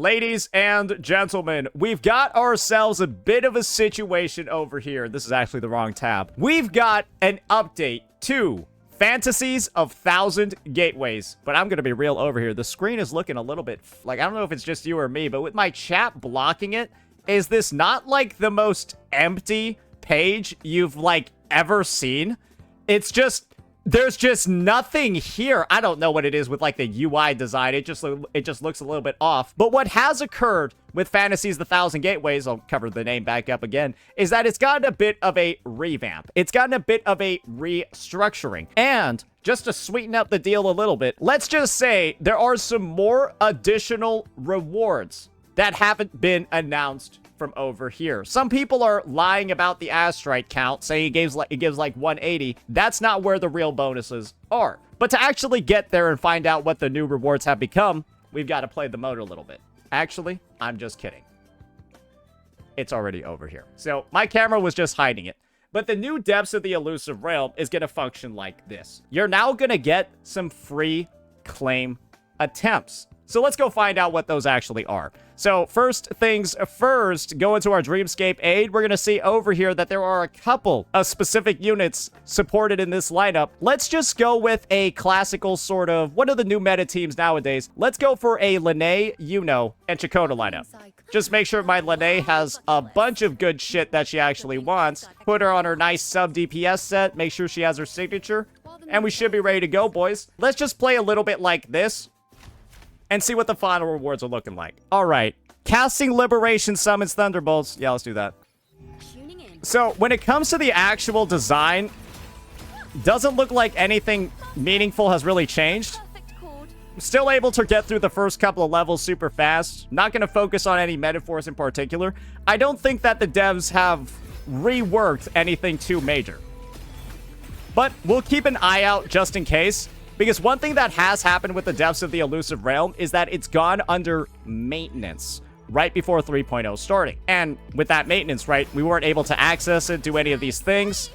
Ladies and gentlemen, we've got ourselves a bit of a situation over here. This is actually the wrong tab. We've got an update to Fantasies of Thousand Gateways. But I'm going to be real over here. The screen is looking a little bit like, I don't know if it's just you or me, but with my chat blocking it, is this not like the most empty page you've like ever seen? It's just... there's just nothing here. I don't know what it is with like the UI design. It just looks a little bit off. But what has occurred with Fantasies of the Thousand Gateways, I'll cover the name back up again, is that it's gotten a bit of a revamp. It's gotten a bit of a restructuring. And just to sweeten up the deal a little bit, let's just say there are some more additional rewards that haven't been announced from over here. Some people are lying about the astrite count, saying it gives like 180. That's not where the real bonuses are. But to actually get there and find out what the new rewards have become, we've got to play the mode a little bit. Actually, I'm just kidding. It's already over here. So my camera was just hiding it. But the new depths of the Elusive Realm is going to function like this. You're now going to get some free claim attempts. So let's go find out what those actually are. So first things first, go into our Dreamscape aid. We're going to see over here that there are a couple of specific units supported in this lineup. Let's just go with a classical sort of, what are the new meta teams nowadays? Let's go for a Lene, Yuno, and Chakota lineup. Just make sure my Lene has a bunch of good shit that she actually wants. Put her on her nice sub DPS set. Make sure she has her signature. And we should be ready to go, boys. Let's just play a little bit like this and see what the final rewards are looking like. All right. Casting Liberation summons Thunderbolts. Yeah, let's do that. So, when it comes to the actual design, doesn't look like anything meaningful has really changed. Still able to get through the first couple of levels super fast. Not going to focus on any metaphors in particular. I don't think that the devs have reworked anything too major. But we'll keep an eye out just in case. Because one thing that has happened with the depths of the Elusive Realm is that it's gone under maintenance right before 3.0 starting. And with that maintenance, right, we weren't able to access it, do any of these things.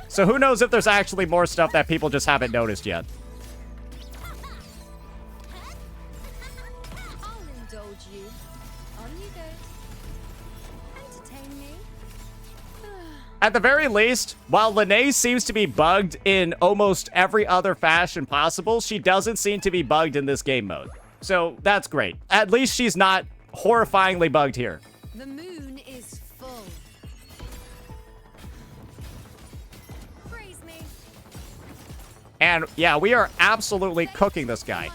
So who knows if there's actually more stuff that people just haven't noticed yet. At the very least, while Lene seems to be bugged in almost every other fashion possible, she doesn't seem to be bugged in this game mode. So that's great. At least she's not horrifyingly bugged here. The moon is full. Praise me. And yeah, we are absolutely cooking this guy.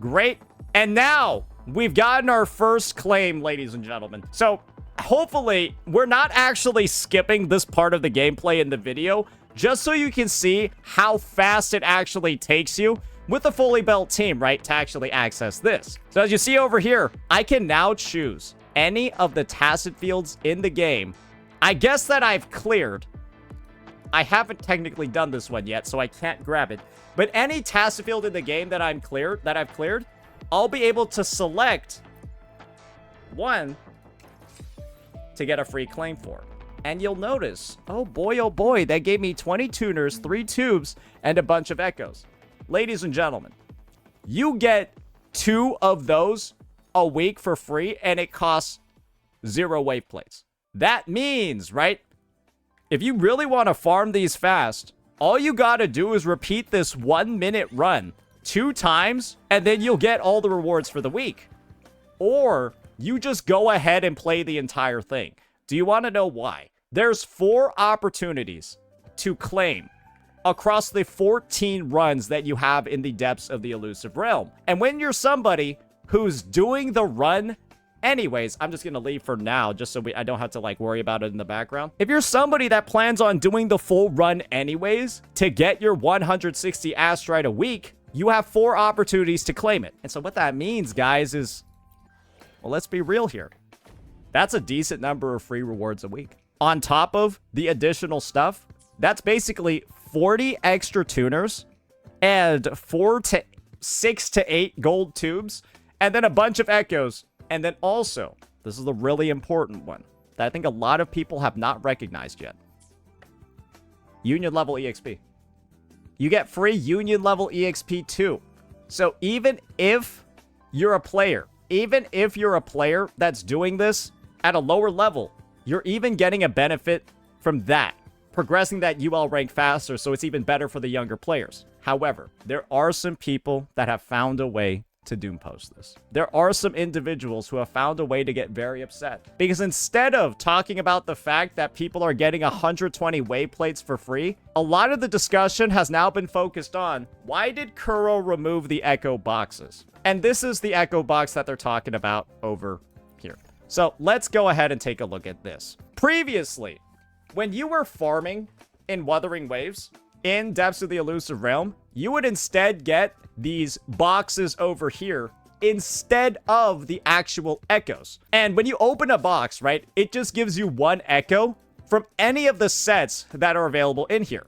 Great. And now we've gotten our first claim, ladies and gentlemen. So hopefully, we're not actually skipping this part of the gameplay in the video, just so you can see how fast it actually takes you with a fully built team, right, to actually access this. So as you see over here, I can now choose any of the Tacet fields in the game. I guess that I've cleared. I haven't technically done this one yet, so I can't grab it. But any Tacet field in the game that I've cleared, I'll be able to select one to get a free claim for. And you'll notice, oh boy, that gave me 20 tuners, 3 tubes, and a bunch of echoes. Ladies and gentlemen, you get 2 of those a week for free, and it costs 0 wave plates. That means, right, if you really want to farm these fast, all you gotta do is repeat this 1-minute run 2 times, and then you'll get all the rewards for the week. Or you just go ahead and play the entire thing. Do you want to know why? There's 4 opportunities to claim across the 14 runs that you have in the depths of the Elusive Realm. And when you're somebody who's doing the run anyways, I'm just going to leave for now just so I don't have to like worry about it in the background. If you're somebody that plans on doing the full run anyways to get your 160 astrite a week, you have 4 opportunities to claim it. And so what that means, guys, is, well, let's be real here. That's a decent number of free rewards a week. On top of the additional stuff, that's basically 40 extra tuners and 6 to 8 gold tubes, and then a bunch of echoes. And then also, this is the really important one that I think a lot of people have not recognized yet. Union level EXP. You get free union level EXP too. So even if you're a player that's doing this at a lower level, you're even getting a benefit from that, progressing that UL rank faster, so it's even better for the younger players. However, there are some people that have found a way to doompost this. There are some individuals who have found a way to get very upset, because instead of talking about the fact that people are getting 120 wayplates for free, a lot of the discussion has now been focused on, why did Kuro remove the echo boxes? And this is the echo box that they're talking about over here. So let's go ahead and take a look at this. Previously, when you were farming in Wuthering Waves, in Depths of the Elusive Realm, you would instead get these boxes over here instead of the actual echoes. And when you open a box, right, it just gives you one echo from any of the sets that are available in here.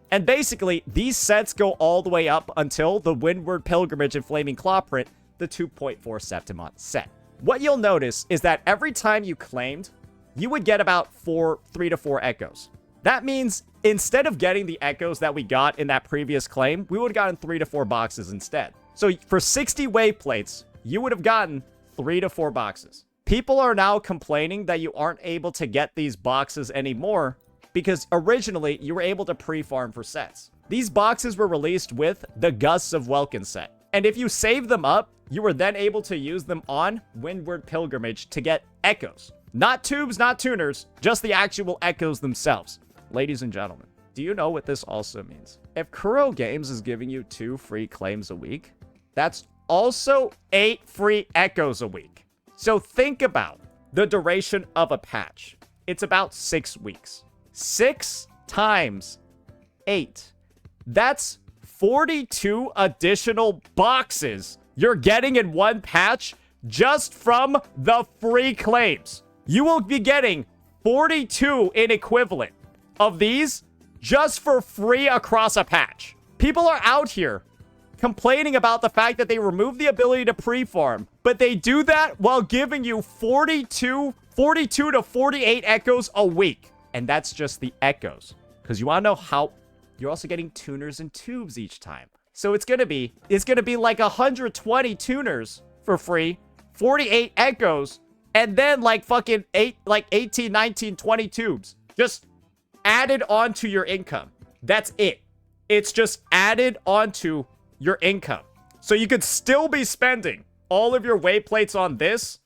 And basically, these sets go all the way up until the Windward Pilgrimage and Flaming Clawprint, the 2.4 Septimont set. What you'll notice is that every time you claimed, you would get about 3 to 4 echoes. That means instead of getting the echoes that we got in that previous claim, we would have gotten 3 to 4 boxes instead. So for 60 wayplates, you would have gotten 3 to 4 boxes. People are now complaining that you aren't able to get these boxes anymore because originally you were able to pre-farm for sets. These boxes were released with the Gusts of Welkin set. And if you save them up, you were then able to use them on Windward Pilgrimage to get echoes. Not tubes, not tuners, just the actual echoes themselves. Ladies and gentlemen, do you know what this also means? If Kuro Games is giving you 2 free claims a week, that's also 8 free echoes a week. So think about the duration of a patch. It's about 6 weeks. 6 times 8. That's 42 additional boxes you're getting in one patch just from the free claims. You will be getting 42 in equivalent of these just for free across a patch. People are out here complaining about the fact that they removed the ability to pre-farm, but they do that while giving you 42 to 48 echoes a week. And that's just the echoes. Because you want to know how you're also getting tuners and tubes each time. So it's gonna be like 120 tuners for free, 48 echoes, and then like fucking 18, 19, 20 tubes. Just added onto your income. That's it. It's just added onto your income. So you could still be spending all of your wayplates on this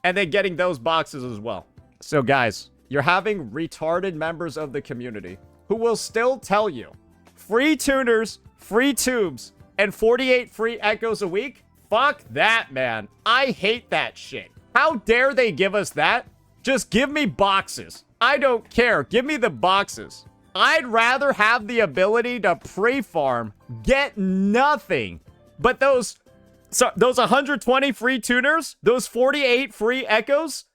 and then getting those boxes as well. So guys, you're having retarded members of the community who will still tell you free tuners, free tubes, and 48 free echoes a week? Fuck that, man. I hate that shit. How dare they give us that? Just give me boxes. I don't care. Give me the boxes. I'd rather have the ability to pre-farm, get nothing, but those 120 free tuners, those 48 free echoes,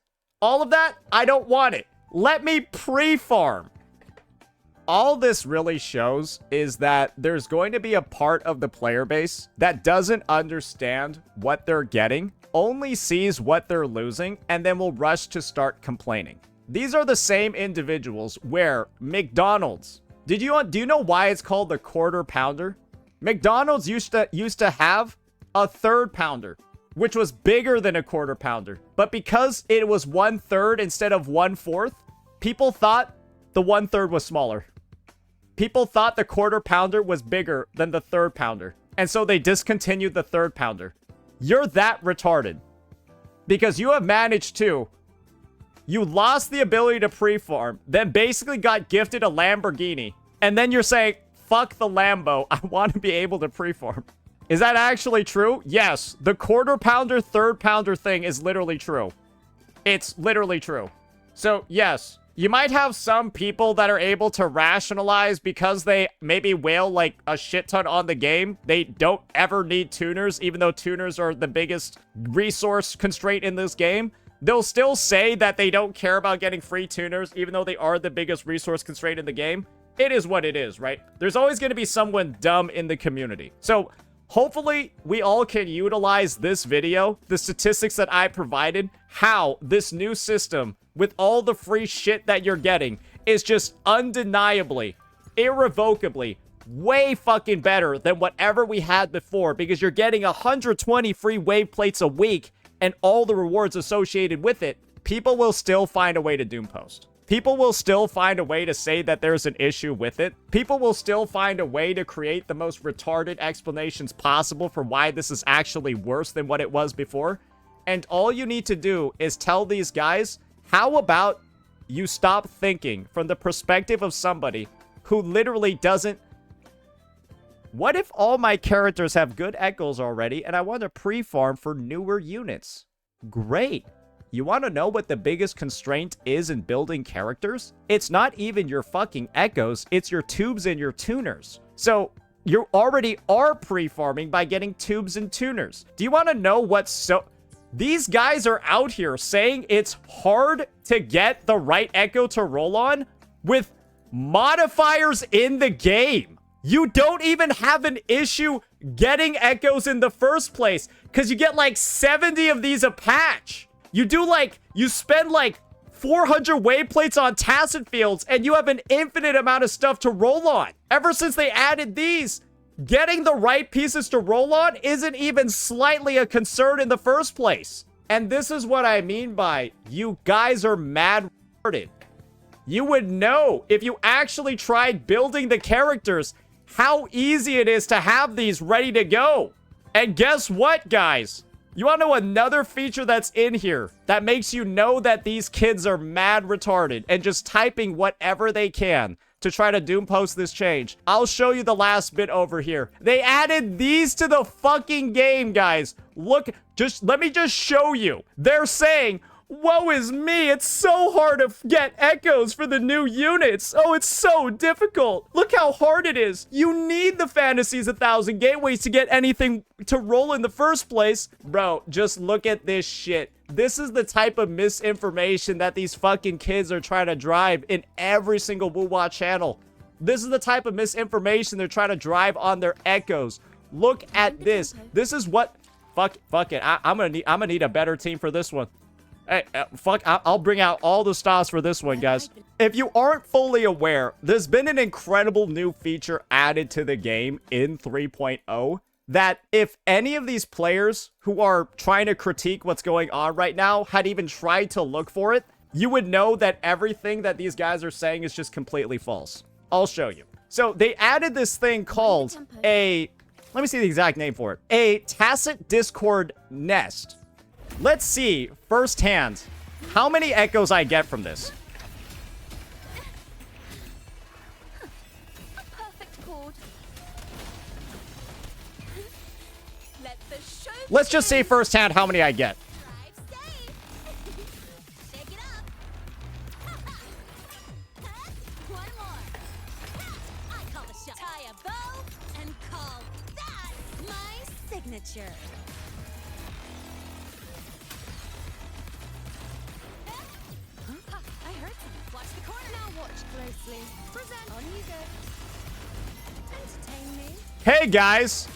all of that, I don't want it. Let me pre-farm. All this really shows is that there's going to be a part of the player base that doesn't understand what they're getting, only sees what they're losing, and then will rush to start complaining. These are the same individuals where McDonald's, do you know why it's called the quarter pounder? McDonald's used to have a third pounder, which was bigger than a quarter pounder. But because it was 1/3 instead of 1/4, people thought the 1/3 was smaller. People thought the quarter pounder was bigger than the third pounder. And so they discontinued the third pounder. You're that retarded. Because you have managed to. You lost the ability to pre-farm, then basically got gifted a Lamborghini. And then you're saying, fuck the Lambo, I want to be able to pre-farm. Is that actually true? Yes. The quarter pounder, third pounder thing is literally true. It's literally true. So, yes. You might have some people that are able to rationalize because they maybe whale like a shit ton on the game. They don't ever need tuners, even though tuners are the biggest resource constraint in this game. They'll still say that they don't care about getting free tuners, even though they are the biggest resource constraint in the game. It is what it is, right? There's always going to be someone dumb in the community. So hopefully we all can utilize this video, the statistics that I provided, how this new system with all the free shit that you're getting is just undeniably, irrevocably way fucking better than whatever we had before, because you're getting 120 free wave plates a week and all the rewards associated with it, people will still find a way to doompost. People will still find a way to say that there's an issue with it. People will still find a way to create the most retarded explanations possible for why this is actually worse than what it was before. And all you need to do is tell these guys, how about you stop thinking from the perspective of somebody who literally doesn't... What if all my characters have good echoes already and I want to pre-farm for newer units? Great. You want to know what the biggest constraint is in building characters? It's not even your fucking echoes, it's your tubes and your tuners. So, you already are pre-farming by getting tubes and tuners. Do you want to know what's so... These guys are out here saying it's hard to get the right echo to roll on with modifiers in the game. You don't even have an issue getting echoes in the first place because you get like 70 of these a patch. You spend like 400 wave plates on Tacet fields and you have an infinite amount of stuff to roll on. Ever since they added these, getting the right pieces to roll on isn't even slightly a concern in the first place. And this is what I mean by you guys are mad retarded. You would know if you actually tried building the characters how easy it is to have these ready to go. And guess what, guys? You want to know another feature that's in here that makes you know that these kids are mad retarded and just typing whatever they can to try to doompost this change? I'll show you the last bit over here. They added these to the fucking game, guys. Look, let me just show you. They're saying, woe is me, it's so hard to get echoes for the new units. Oh, it's so difficult. Look how hard it is. You need the Fantasies of Thousand gateways to get anything to roll in the first place. Bro, just look at this shit. This is the type of misinformation that these fucking kids are trying to drive in every single Woo-Wah channel. This is the type of misinformation they're trying to drive on their echoes. Look at this. This is what... Fuck it. I'm gonna need a better team for this one. Hey, I'll bring out all the stars for this one, guys. If you aren't fully aware, there's been an incredible new feature added to the game in 3.0 that if any of these players who are trying to critique what's going on right now had even tried to look for it, you would know that everything that these guys are saying is just completely false. I'll show you. So they added this thing called a... Let me see the exact name for it. A Tacet Discord Nest. Let's see firsthand how many echoes I get from this. A perfect chord. Let the show Let's just see firsthand how many I get. drive safe. Shake it up. One more. I call the shot. Tie a bow and call that my signature. I heard something. Watch the corner now. Watch closely. Present. On you go. Entertain me. Hey, guys.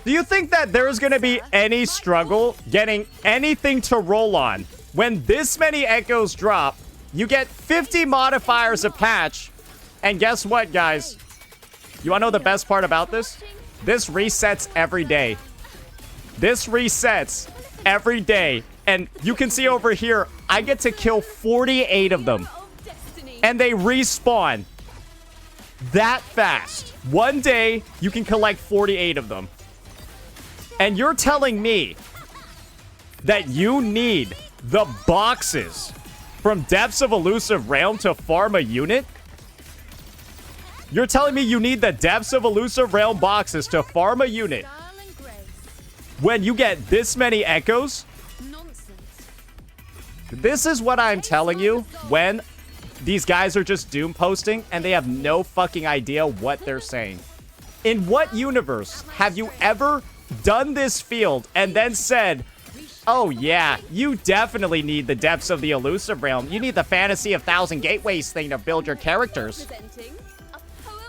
Do you think that there's going to be any struggle getting anything to roll on? When this many echoes drop, you get 50 modifiers a patch. And guess what, guys? You want to know the best part about this? This resets every day. This resets every day. And you can see over here, I get to kill 48 of them. And they respawn that fast. One day, you can collect 48 of them. And you're telling me that you need the boxes from Depths of Elusive Realm to farm a unit? You're telling me you need the Depths of Elusive Realm boxes to farm a unit when you get this many echoes? This is what I'm telling you when these guys are just doom posting and they have no fucking idea what they're saying. In what universe have you ever done this field and then said, oh yeah, you definitely need the Depths of the Elusive Realm. You need the Fantasy of Thousand gateways thing to build your characters.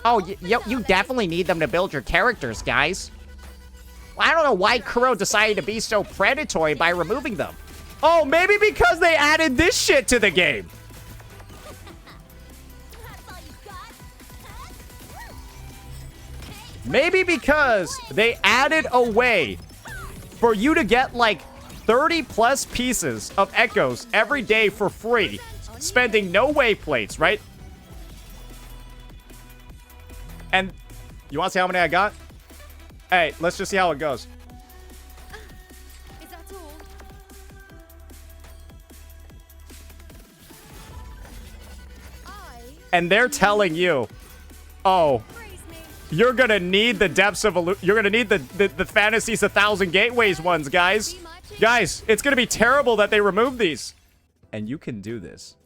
Oh, you definitely need them to build your characters, guys. Well, I don't know why Kuro decided to be so predatory by removing them. Oh, maybe because they added this shit to the game. Maybe because they added a way for you to get like 30 plus pieces of echoes every day for free, spending no wave plates, right? And you want to see how many I got? Hey, let's just see how it goes. Is that all? And they're telling you, oh, Praise me. you're gonna need the depths of you're gonna need the Fantasies of Thousand Gateways ones, guys. Guys, it's gonna be terrible that they remove these. And you can do this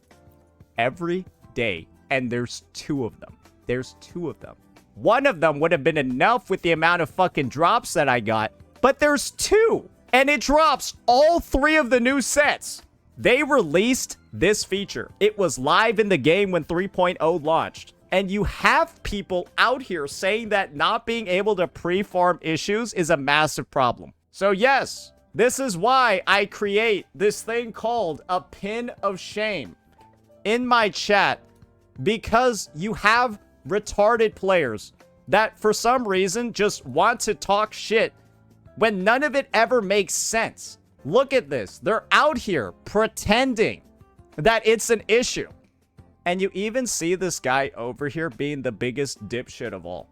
every day. And there's 2 of them. There's 2 of them. One of them would have been enough with the amount of fucking drops that I got. But there's 2. And it drops all 3 of the new sets. They released this feature. It was live in the game when 3.0 launched. And you have people out here saying that not being able to pre-farm issues is a massive problem. So yes, this is why I create this thing called a pin of shame in my chat. Because you have retarded players that for some reason just want to talk shit when none of it ever makes sense. Look at this. They're out here pretending that it's an issue. And you even see this guy over here being the biggest dipshit of all.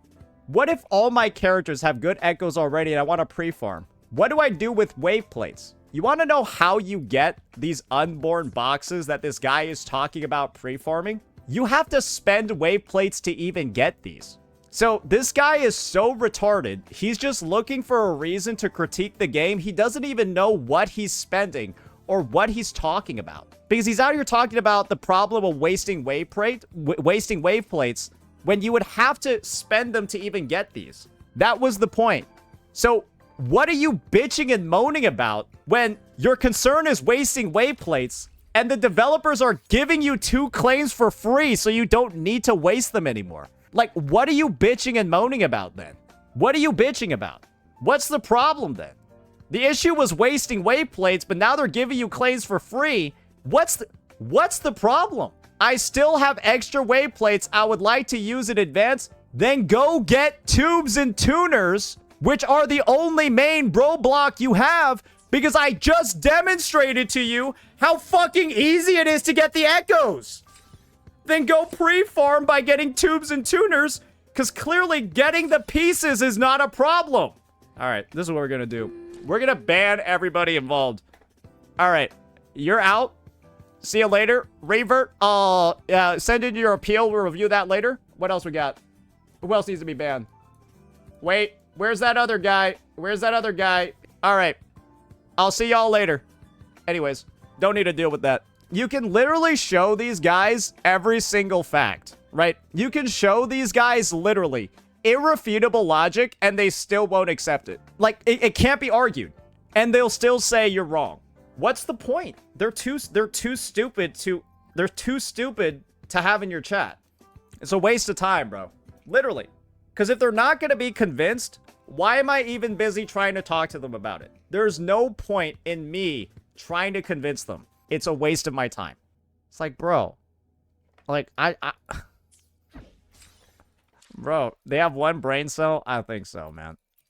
What if all my characters have good echoes already and I want to pre-farm? What do I do with wave plates? You want to know how you get these unborn boxes that this guy is talking about pre-farming? You have to spend wave plates to even get these. So this guy is so retarded. He's just looking for a reason to critique the game. He doesn't even know what he's spending or what he's talking about. Because he's out here talking about the problem of wasting wave plates when you would have to spend them to even get these. That was the point. So what are you bitching and moaning about when your concern is wasting wave plates and the developers are giving you 2 claims for free so you don't need to waste them anymore? Like, what are you bitching and moaning about then? What are you bitching about? What's the problem then? The issue was wasting wave plates, but now they're giving you claims for free. What's the problem? I still have extra wave plates I would like to use in advance. Then go get tubes and tuners, which are the only main roadblock you have, because I just demonstrated to you how fucking easy it is to get the echoes. Then go pre-farm by getting tubes and tuners, because clearly getting the pieces is not a problem. All right, this is what we're going to do. We're going to ban everybody involved. All right, you're out. See you later. Revert, send in your appeal. We'll review that later. What else we got? Who else needs to be banned? Wait, where's that other guy? Where's that other guy? All right, I'll see y'all later. Anyways, don't need to deal with that. You can literally show these guys every single fact, right? You can show these guys literally irrefutable logic and they still won't accept it. Like, it can't be argued. And they'll still say you're wrong. What's the point? They're too stupid to have in your chat. It's a waste of time, bro. Literally. Because if they're not going to be convinced, why am I even busy trying to talk to them about it? There's no point in me trying to convince them. It's a waste of my time. It's like, bro. Like, Bro, they have 1 brain cell? I think so, man.